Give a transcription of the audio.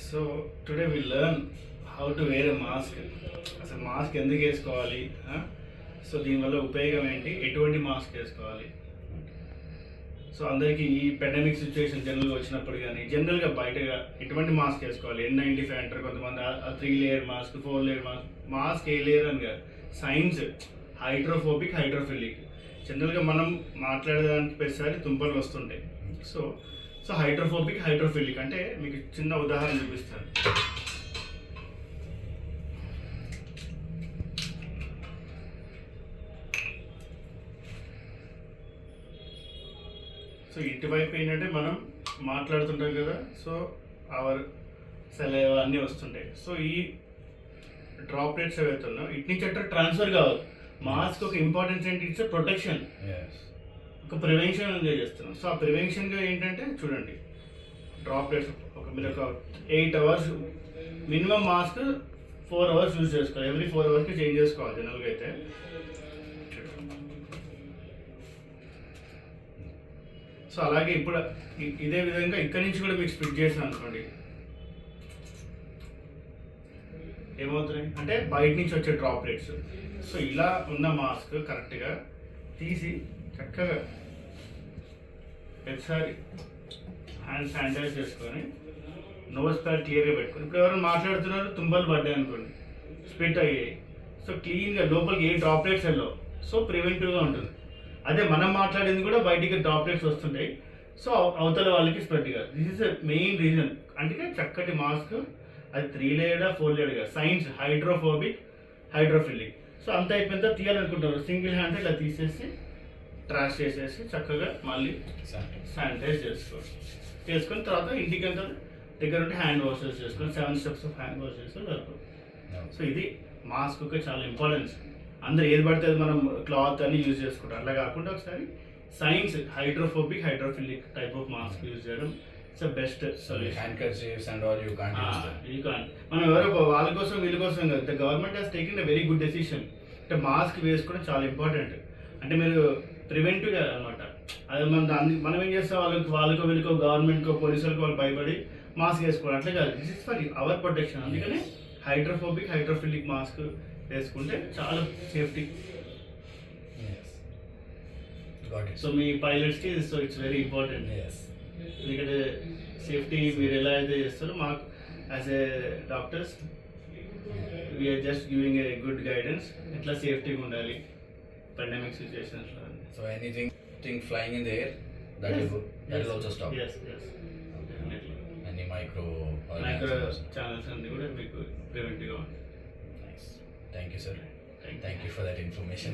So today we learn how to wear a mask. అసలు mask ఎందుకు వేసుకోవాలి, so దీనివల్ల ఉపయోగం ఏంటి, ఎటువంటి మాస్క్ వేసుకోవాలి. సో అందరికీ ఈ పెండమిక్ సిచ్యువేషన్ జనరల్గా వచ్చినప్పుడు కానీ జనరల్గా బయటగా ఎటువంటి మాస్క్ వేసుకోవాలి, N95 అంటారు కొంతమంది, 3 layer mask, 4 layer mask. Mask ఏ లేయర్ అని కాదు, సైన్స్ హైడ్రోఫోబిక్, హైడ్రోఫిలిక్. జనరల్గా మనం మాట్లాడేదానికి ప్రతిసారి తుంపర్లు వస్తుంటాయి. సో సో హైడ్రోఫోబిక్, హైడ్రోఫిలిక్ అంటే మీకు చిన్న ఉదాహరణ చూపిస్తాను. సో ఇటువైపు ఏంటంటే మనం మాట్లాడుతుంటాం కదా, సో అవర్ సెలైవా అన్నీ వస్తుంటాయి. సో ఈ డ్రాప్లెట్స్ ఏవైతే ఉన్నాయో ఇటు నుంచి అట్లా ట్రాన్స్ఫర్ కావాలి. మాస్క్ ఒక ఇంపార్టెన్స్ ఏంటి, ఇట్స్ ప్రొటెక్షన్, ఒక ప్రివెన్షన్ ఎంజాయ్ చేస్తున్నాం. సో ఆ ప్రివెన్షన్గా ఏంటంటే చూడండి, డ్రాప్లెట్స్ మీరు ఒక 8 hours minimum mask 4 hours use చేసుకోవాలి. ఎవ్రీ 4 అవర్స్కి చేంజ్ చేసుకోవాలి జనరల్గా అయితే. సో అలాగే ఇప్పుడు ఇదే విధంగా ఇక్కడ నుంచి కూడా మీకు స్ప్లిట్ చేసాను అనుకోండి, ఏమవుతున్నాయి అంటే బయట నుంచి వచ్చే డ్రాప్లెట్స్. సో ఇలా ఉన్న మాస్క్ కరెక్ట్గా తీసి చక్కగా ఒకసారి హ్యాండ్ శానిటైజ్ చేసుకొని నోస్ ప్యాడ్ క్లియర్గా పెట్టుకొని, ఇప్పుడు ఎవరైనా మాట్లాడుతున్నారు తుంపలు పడ్డాయి అనుకోండి, స్ప్లిట్ అయ్యాయి, సో క్లీన్గా లోపలికి ఏ డ్రాప్లెట్స్ వెళ్ళవు. సో ప్రివెంటివ్గా ఉంటుంది. అదే మనం మాట్లాడేది కూడా బయటికి డ్రాప్లెట్స్ వస్తుంటాయి, సో అవతల వాళ్ళకి స్ప్రెడ్ కాదు. This is the main reason. అందుకే చక్కటి మాస్క్, అది 3 లేయర్డా 4 లేయర్గా, సైన్స్ హైడ్రోఫోబిక్, హైడ్రోఫిలిక్. సో అంత అయిపోయిన తీయాలనుకుంటారు, సింగిల్ హ్యాండ్ ఇలా తీసేసి ట్రాష్ చేసేసి చక్కగా మళ్ళీ శానిటైజ్ చేసుకొని తర్వాత ఇంటికి అంతా దగ్గర ఉంటే హ్యాండ్ వాషెస్ చేసుకొని 7 స్టెప్స్ ఆఫ్ హ్యాండ్ వాష్ చేసుకొని వరకు. సో ఇది మాస్క్ చాలా ఇంపార్టెన్స్. అందరు ఏది పడితే అది మనం క్లాత్ అని యూజ్ చేసుకుంటాం, అట్లా కాకుండా ఒకసారి science hydrophobic, hydrophilic type of mask use చేయడం ఇట్స్ బెస్ట్ సొల్యూషన్. మనం ఎవరో వాళ్ళ కోసం వీళ్ళ కోసం కాదు, the government has taken a very good decision. అంటే మాస్క్ వేసుకోవడం చాలా ఇంపార్టెంట్. అంటే మీరు ప్రివెంటివ్గా అనమాట. అదే మనం ఏం చేస్తాం, వాళ్ళకో వీళ్ళకో గవర్నమెంట్కో పోలీసులకో వాళ్ళు భయపడి మాస్క్ వేసుకోవడం, అట్లా కాదు. This is for our protection. అందుకని హైడ్రోఫోబిక్, హైడ్రోఫిలిక్ మాస్క్ వేసుకుంటే చాలా సేఫ్టీ. సో మీ పైలట్స్కి సో ఇట్స్ వెరీ ఇంపార్టెంట్. ఎందుకంటే సేఫ్టీ మీరు ఎలా అయితే చేస్తారో, మాకు as a doctors we are just giving a good guidance, ఎట్లా సేఫ్టీగా ఉండాలి పెండమిక్ సిచ్యువేషన్స్లో. So anything flying in the air that will also stop. Yes, definitely. Any micro channels అన్ని కూడా మీకు ప్రివెంటివ్గా ఉంటాయి. Nice. Thank you, sir. Thank you for that information.